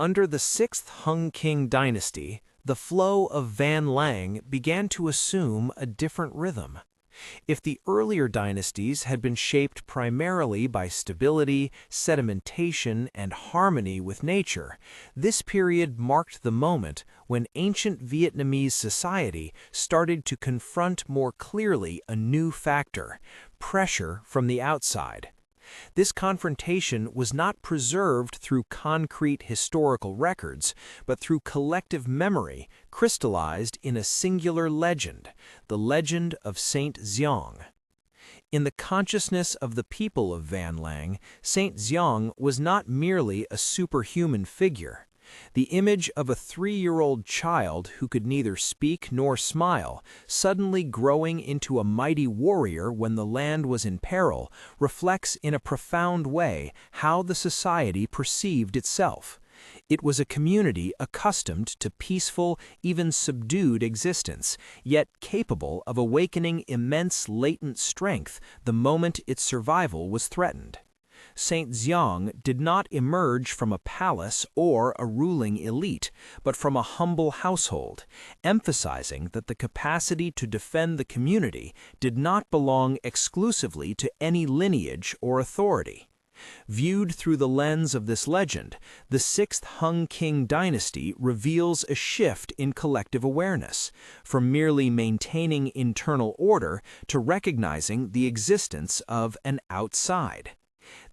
Under the 6th Hung King dynasty, the flow of Van Lang began to assume a different rhythm. If the earlier dynasties had been shaped primarily by stability, sedimentation, and harmony with nature, this period marked the moment when ancient Vietnamese society started to confront more clearly a new factor: pressure from the outside. This confrontation was not preserved through concrete historical records, but through collective memory crystallized in a singular legend, the legend of Saint Giong. In the consciousness of the people of Van Lang, Saint Giong was not merely a superhuman figure. The image of a 3-year-old child who could neither speak nor smile, suddenly growing into a mighty warrior when the land was in peril, reflects in a profound way how the society perceived itself. It was a community accustomed to peaceful, even subdued existence, yet capable of awakening immense latent strength the moment its survival was threatened. Saint Giong did not emerge from a palace or a ruling elite, but from a humble household, emphasizing that the capacity to defend the community did not belong exclusively to any lineage or authority. Viewed through the lens of this legend, the 6th Hung King dynasty reveals a shift in collective awareness, from merely maintaining internal order to recognizing the existence of an outside.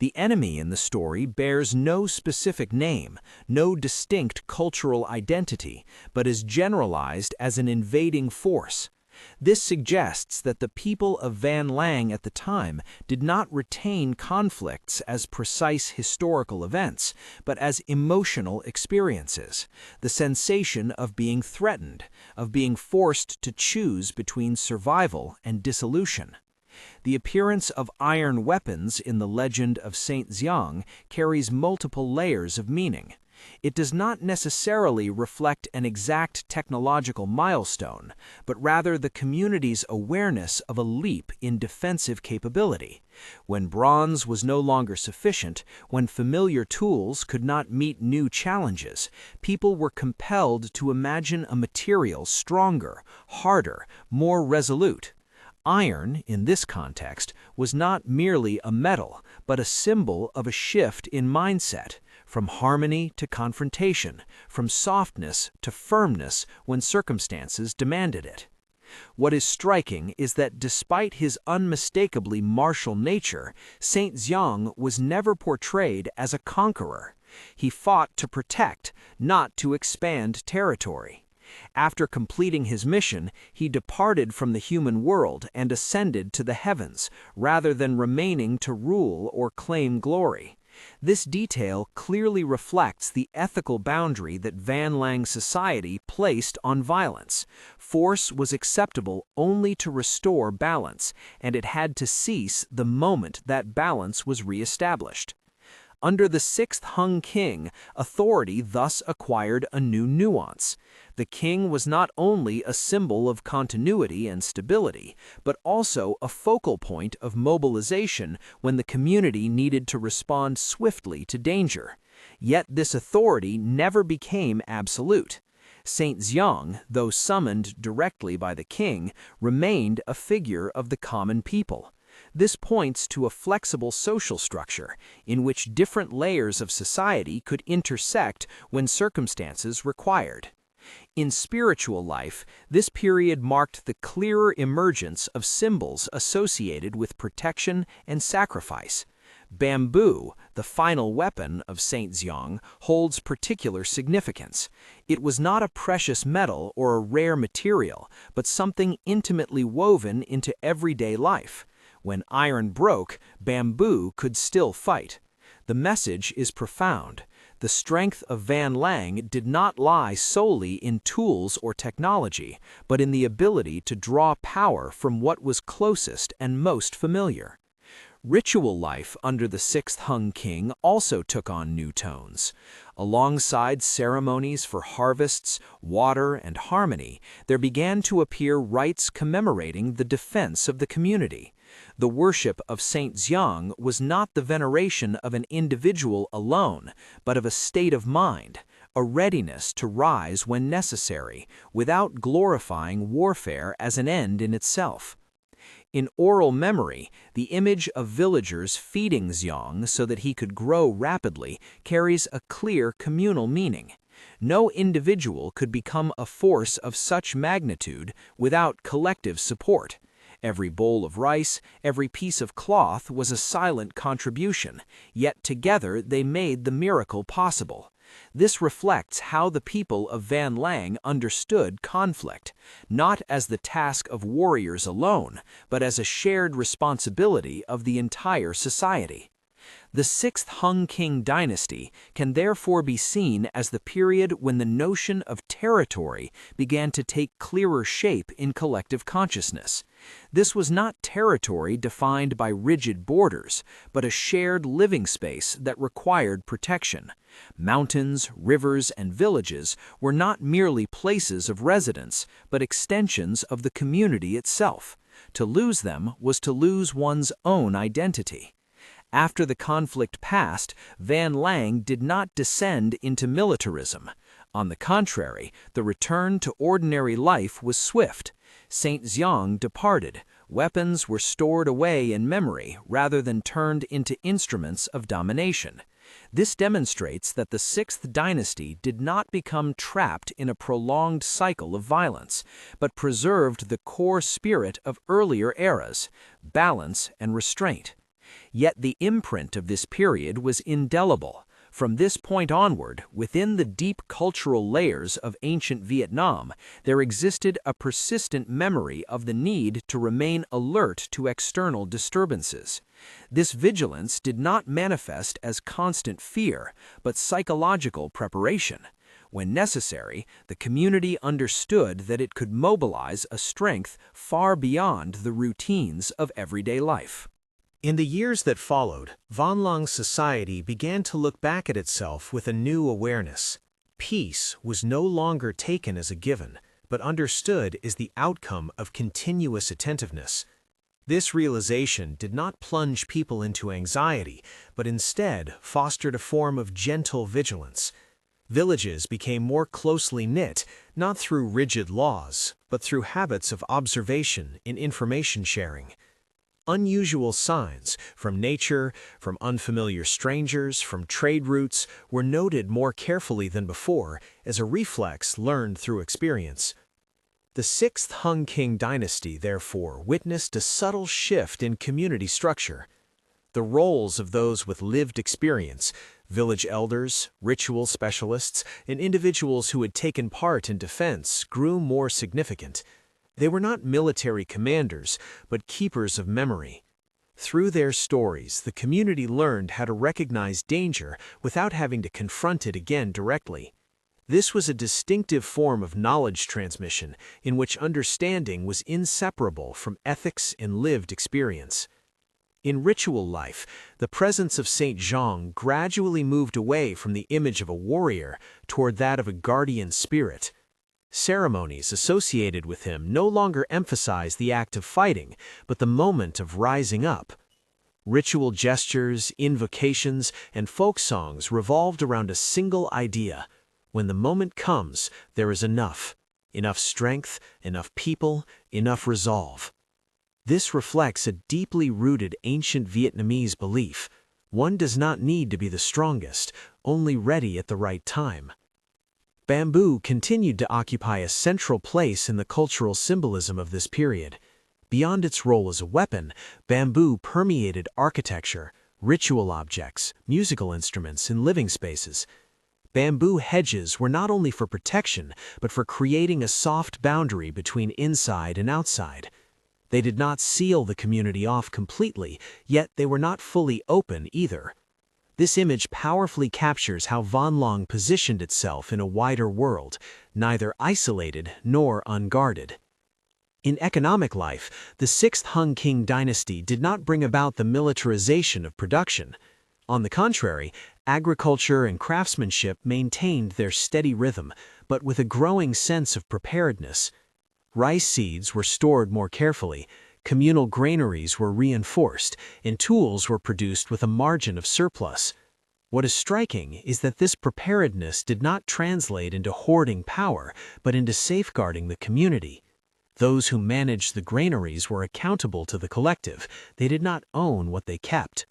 The enemy in the story bears no specific name, no distinct cultural identity, but is generalized as an invading force. This suggests that the people of Van Lang at the time did not retain conflicts as precise historical events, but as emotional experiences, the sensation of being threatened, of being forced to choose between survival and dissolution. The appearance of iron weapons in the legend of Saint Giong carries multiple layers of meaning. It does not necessarily reflect an exact technological milestone, but rather the community's awareness of a leap in defensive capability. When bronze was no longer sufficient, when familiar tools could not meet new challenges, people were compelled to imagine a material stronger, harder, more resolute. Iron, in this context, was not merely a metal, but a symbol of a shift in mindset, from harmony to confrontation, from softness to firmness when circumstances demanded it. What is striking is that despite his unmistakably martial nature, Saint Giong was never portrayed as a conqueror. He fought to protect, not to expand territory. After completing his mission, he departed from the human world and ascended to the heavens, rather than remaining to rule or claim glory. This detail clearly reflects the ethical boundary that Van Lang society placed on violence. Force was acceptable only to restore balance, and it had to cease the moment that balance was reestablished. Under the 6th Hung King, authority thus acquired a new nuance. The king was not only a symbol of continuity and stability, but also a focal point of mobilization when the community needed to respond swiftly to danger. Yet this authority never became absolute. Saint Giong, though summoned directly by the king, remained a figure of the common people. This points to a flexible social structure in which different layers of society could intersect when circumstances required. In spiritual life, this period marked the clearer emergence of symbols associated with protection and sacrifice. Bamboo, the final weapon of Saint Giong, holds particular significance. It was not a precious metal or a rare material, but something intimately woven into everyday life. When iron broke, bamboo could still fight. The message is profound. The strength of Van Lang did not lie solely in tools or technology, but in the ability to draw power from what was closest and most familiar. Ritual life under the 6th Hung King also took on new tones. Alongside ceremonies for harvests, water, and harmony, there began to appear rites commemorating the defense of the community. The worship of Saint Giong was not the veneration of an individual alone, but of a state of mind, a readiness to rise when necessary, without glorifying warfare as an end in itself. In oral memory, the image of villagers feeding Giong so that he could grow rapidly carries a clear communal meaning. No individual could become a force of such magnitude without collective support. Every bowl of rice, every piece of cloth was a silent contribution, yet together they made the miracle possible. This reflects how the people of Van Lang understood conflict, not as the task of warriors alone, but as a shared responsibility of the entire society. The sixth Hung King dynasty can therefore be seen as the period when the notion of territory began to take clearer shape in collective consciousness. This was not territory defined by rigid borders, but a shared living space that required protection. Mountains, rivers, and villages were not merely places of residence, but extensions of the community itself. To lose them was to lose one's own identity. After the conflict passed, Van Lang did not descend into militarism. On the contrary, the return to ordinary life was swift. Saint Giong departed. Weapons were stored away in memory rather than turned into instruments of domination. This demonstrates that the sixth dynasty did not become trapped in a prolonged cycle of violence, but preserved the core spirit of earlier eras, balance and restraint. Yet the imprint of this period was indelible. From this point onward, within the deep cultural layers of ancient Vietnam, there existed a persistent memory of the need to remain alert to external disturbances. This vigilance did not manifest as constant fear, but psychological preparation. When necessary, the community understood that it could mobilize a strength far beyond the routines of everyday life. In the years that followed, Van Lang's society began to look back at itself with a new awareness. Peace was no longer taken as a given, but understood as the outcome of continuous attentiveness. This realization did not plunge people into anxiety, but instead fostered a form of gentle vigilance. Villages became more closely knit, not through rigid laws, but through habits of observation and information sharing. Unusual signs, from nature, from unfamiliar strangers, from trade routes, were noted more carefully than before as a reflex learned through experience. The sixth Hung King dynasty, therefore, witnessed a subtle shift in community structure. The roles of those with lived experience, village elders, ritual specialists, and individuals who had taken part in defense, grew more significant. They were not military commanders, but keepers of memory. Through their stories, the community learned how to recognize danger without having to confront it again directly. This was a distinctive form of knowledge transmission in which understanding was inseparable from ethics and lived experience. In ritual life, the presence of Saint Giong gradually moved away from the image of a warrior toward that of a guardian spirit. Ceremonies associated with him no longer emphasize the act of fighting, but the moment of rising up. Ritual gestures, invocations, and folk songs revolved around a single idea. When the moment comes, there is enough. Enough strength, enough people, enough resolve. This reflects a deeply rooted ancient Vietnamese belief. One does not need to be the strongest, only ready at the right time. Bamboo continued to occupy a central place in the cultural symbolism of this period. Beyond its role as a weapon, bamboo permeated architecture, ritual objects, musical instruments, and living spaces. Bamboo hedges were not only for protection, but for creating a soft boundary between inside and outside. They did not seal the community off completely, yet they were not fully open either. This image powerfully captures how Van Lang positioned itself in a wider world, neither isolated nor unguarded. In economic life, the sixth Hung King dynasty did not bring about the militarization of production. On the contrary, agriculture and craftsmanship maintained their steady rhythm, but with a growing sense of preparedness. Rice seeds were stored more carefully, communal granaries were reinforced, and tools were produced with a margin of surplus. What is striking is that this preparedness did not translate into hoarding power, but into safeguarding the community. Those who managed the granaries were accountable to the collective. They did not own what they kept.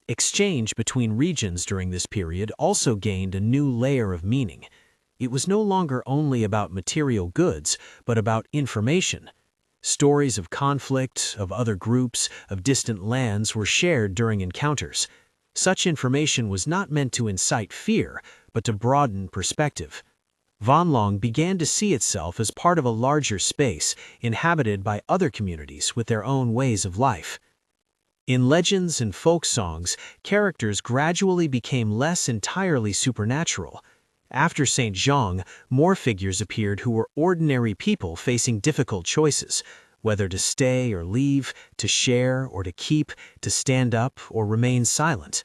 Exchange between regions during this period also gained a new layer of meaning. It was no longer only about material goods, but about information. Stories of conflict, of other groups, of distant lands were shared during encounters. Such information was not meant to incite fear, but to broaden perspective. Vanlong began to see itself as part of a larger space, inhabited by other communities with their own ways of life. In legends and folk songs, characters gradually became less entirely supernatural. After Saint Giong, more figures appeared who were ordinary people facing difficult choices, whether to stay or leave, to share or to keep, to stand up or remain silent.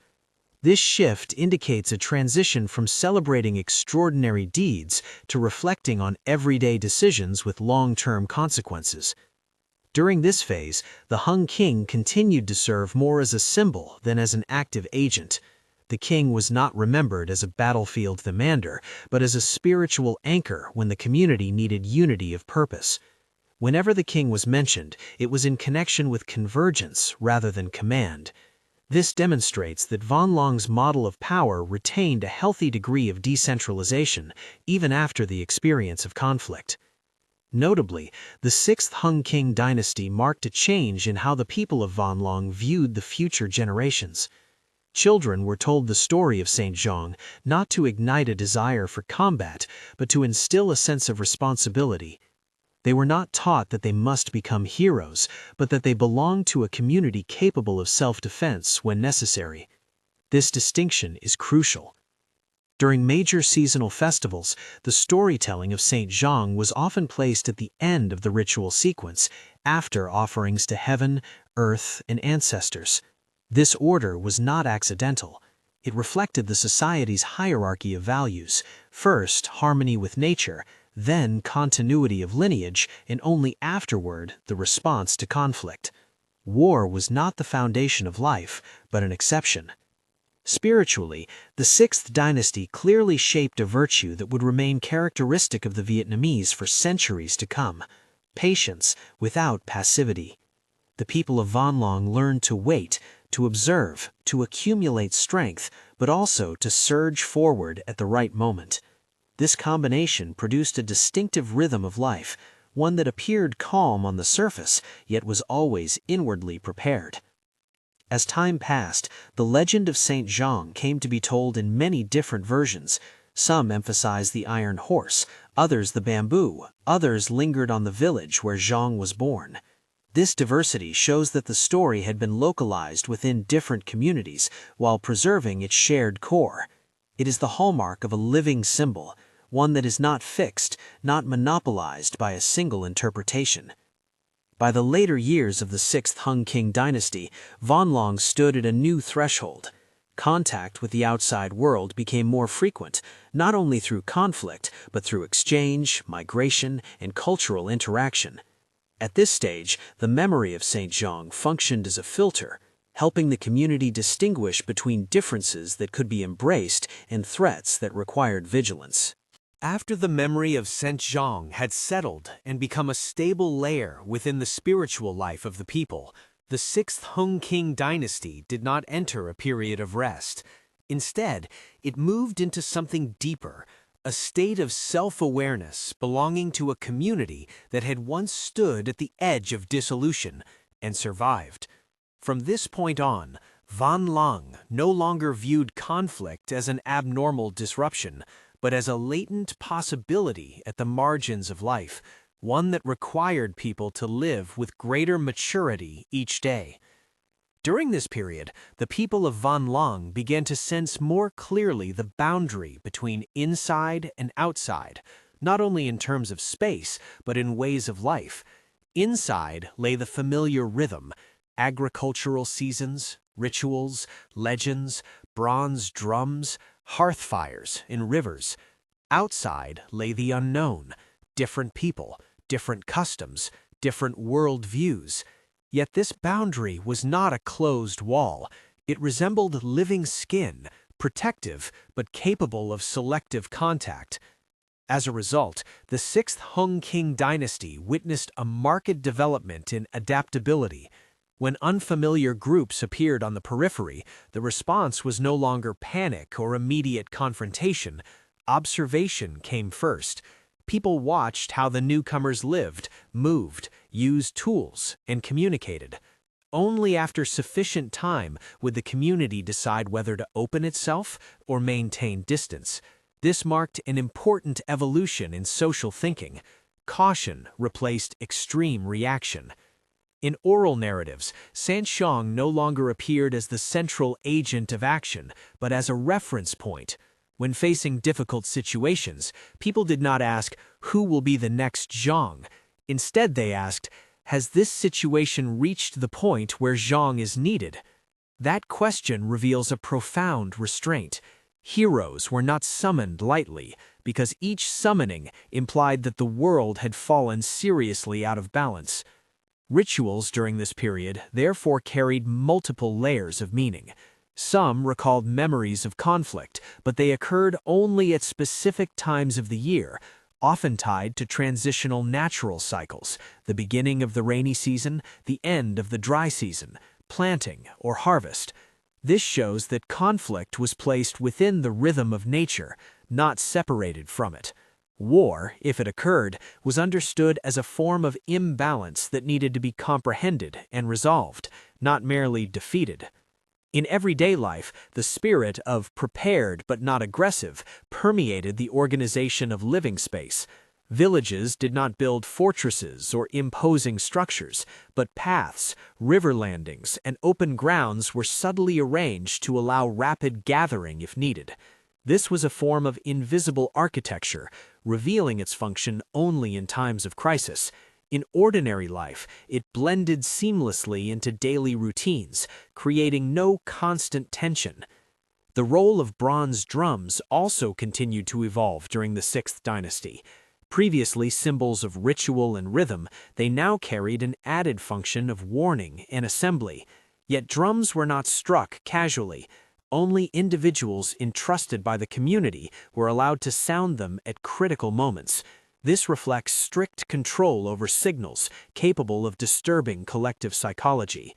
This shift indicates a transition from celebrating extraordinary deeds to reflecting on everyday decisions with long-term consequences. During this phase, the Hung King continued to serve more as a symbol than as an active agent. The king was not remembered as a battlefield commander, but as a spiritual anchor when the community needed unity of purpose. Whenever the king was mentioned, it was in connection with convergence rather than command. This demonstrates that Vanlong's model of power retained a healthy degree of decentralization, even after the experience of conflict. Notably, the 6th Hung King dynasty marked a change in how the people of Vanlong viewed the future generations. Children were told the story of Saint Giong not to ignite a desire for combat, but to instill a sense of responsibility. They were not taught that they must become heroes, but that they belonged to a community capable of self-defense when necessary. This distinction is crucial. During major seasonal festivals, the storytelling of Saint Giong was often placed at the end of the ritual sequence, after offerings to heaven, earth, and ancestors. This order was not accidental. It reflected the society's hierarchy of values: first, harmony with nature, then continuity of lineage, and only afterward, the response to conflict. War was not the foundation of life, but an exception. Spiritually, the 6th dynasty clearly shaped a virtue that would remain characteristic of the Vietnamese for centuries to come: patience without passivity. The people of Vanlong learned to wait, to observe, to accumulate strength, but also to surge forward at the right moment. This combination produced a distinctive rhythm of life, one that appeared calm on the surface, yet was always inwardly prepared. As time passed, the legend of Saint Giong came to be told in many different versions. Some emphasized the iron horse, others the bamboo, others lingered on the village where Giong was born. This diversity shows that the story had been localized within different communities while preserving its shared core. It is the hallmark of a living symbol, one that is not fixed, not monopolized by a single interpretation. By the later years of the 6th Hung King dynasty, Vanlong stood at a new threshold. Contact with the outside world became more frequent, not only through conflict, but through exchange, migration, and cultural interaction. At this stage, the memory of Saint Giong functioned as a filter, helping the community distinguish between differences that could be embraced and threats that required vigilance. After the memory of Saint Giong had settled and become a stable layer within the spiritual life of the people, the 6th Hung King dynasty did not enter a period of rest. Instead, it moved into something deeper, a state of self-awareness belonging to a community that had once stood at the edge of dissolution and survived. From this point on, Vanlong no longer viewed conflict as an abnormal disruption, but as a latent possibility at the margins of life, one that required people to live with greater maturity each day. During this period, the people of Vanlong began to sense more clearly the boundary between inside and outside, not only in terms of space, but in ways of life. Inside lay the familiar rhythm: agricultural seasons, rituals, legends, bronze drums, hearth fires in rivers. Outside lay the unknown: different people, different customs, different world views. Yet this boundary was not a closed wall. It resembled living skin, protective but capable of selective contact. As a result, the sixth Hung King dynasty witnessed a marked development in adaptability. When unfamiliar groups appeared on the periphery, the response was no longer panic or immediate confrontation. Observation came first. People watched how the newcomers lived, moved, used tools, and communicated. Only after sufficient time would the community decide whether to open itself or maintain distance. This marked an important evolution in social thinking. Caution replaced extreme reaction. In oral narratives, Saint Giong no longer appeared as the central agent of action, but as a reference point. When facing difficult situations, people did not ask, "Who will be the next Giong?" Instead, they asked, "Has this situation reached the point where Giong is needed?" That question reveals a profound restraint. Heroes were not summoned lightly, because each summoning implied that the world had fallen seriously out of balance. Rituals during this period therefore carried multiple layers of meaning. Some recalled memories of conflict, but they occurred only at specific times of the year, often tied to transitional natural cycles, the beginning of the rainy season, the end of the dry season, planting or harvest. This shows that conflict was placed within the rhythm of nature, not separated from it. War, if it occurred, was understood as a form of imbalance that needed to be comprehended and resolved, not merely defeated. In everyday life, the spirit of prepared but not aggressive permeated the organization of living space. Villages did not build fortresses or imposing structures, but paths, river landings, and open grounds were subtly arranged to allow rapid gathering if needed. This was a form of invisible architecture, revealing its function only in times of crisis. In ordinary life, it blended seamlessly into daily routines, creating no constant tension. The role of bronze drums also continued to evolve during the Sixth Dynasty. Previously symbols of ritual and rhythm, they now carried an added function of warning and assembly. Yet drums were not struck casually. Only individuals entrusted by the community were allowed to sound them at critical moments. This reflects strict control over signals capable of disturbing collective psychology.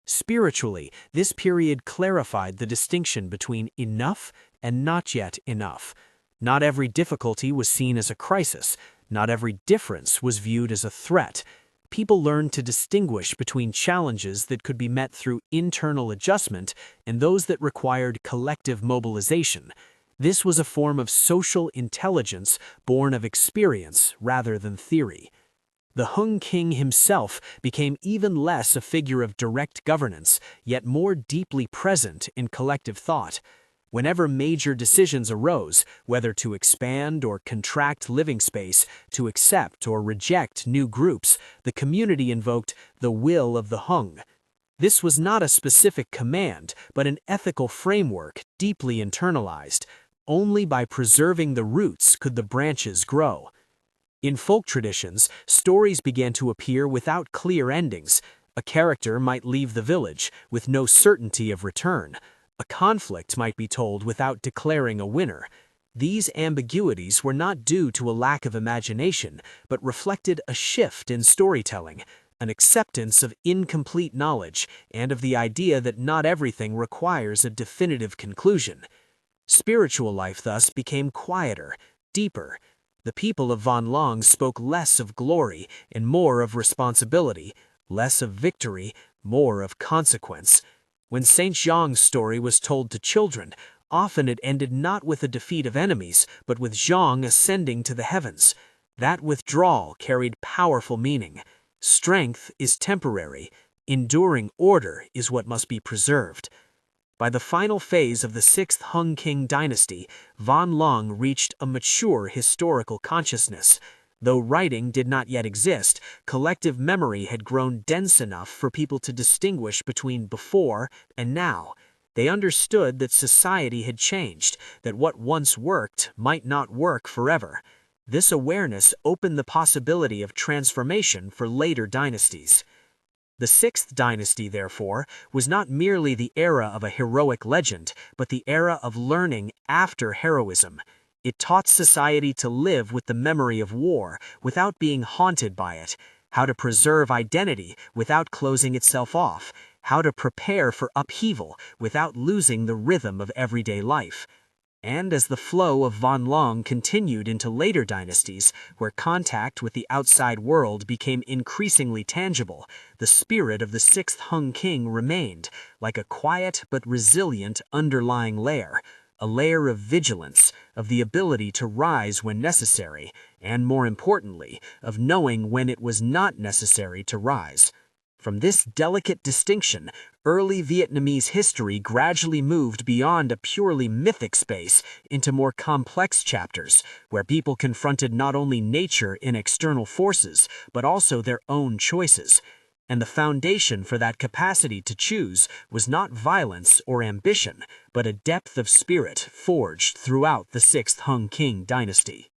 Spiritually, this period clarified the distinction between enough and not yet enough. Not every difficulty was seen as a crisis. Not every difference was viewed as a threat. People learned to distinguish between challenges that could be met through internal adjustment and those that required collective mobilization. This was a form of social intelligence born of experience rather than theory. The Hung King himself became even less a figure of direct governance, yet more deeply present in collective thought. Whenever major decisions arose, whether to expand or contract living space, to accept or reject new groups, the community invoked the will of the Hung. This was not a specific command, but an ethical framework deeply internalized. Only by preserving the roots could the branches grow. In folk traditions, stories began to appear without clear endings. A character might leave the village with no certainty of return. A conflict might be told without declaring a winner. These ambiguities were not due to a lack of imagination, but reflected a shift in storytelling, an acceptance of incomplete knowledge, and of the idea that not everything requires a definitive conclusion. Spiritual life thus became quieter, deeper. The people of Van Long spoke less of glory and more of responsibility, less of victory, more of consequence. When Saint Giong's story was told to children, often it ended not with a defeat of enemies, but with Giong ascending to the heavens. That withdrawal carried powerful meaning. Strength is temporary. Enduring order is what must be preserved. By the final phase of the Sixth Hung King dynasty, Van Long reached a mature historical consciousness. Though writing did not yet exist, collective memory had grown dense enough for people to distinguish between before and now. They understood that society had changed, that what once worked might not work forever. This awareness opened the possibility of transformation for later dynasties. The sixth dynasty, therefore, was not merely the era of a heroic legend, but the era of learning after heroism. It taught society to live with the memory of war without being haunted by it, how to preserve identity without closing itself off, how to prepare for upheaval without losing the rhythm of everyday life. And as the flow of Vanlong continued into later dynasties, where contact with the outside world became increasingly tangible, the spirit of the sixth Hung King remained, like a quiet but resilient underlying layer, a layer of vigilance, of the ability to rise when necessary, and more importantly, of knowing when it was not necessary to rise. From this delicate distinction, early Vietnamese history gradually moved beyond a purely mythic space into more complex chapters, where people confronted not only nature in external forces, but also their own choices. And the foundation for that capacity to choose was not violence or ambition, but a depth of spirit forged throughout the sixth Hung King dynasty.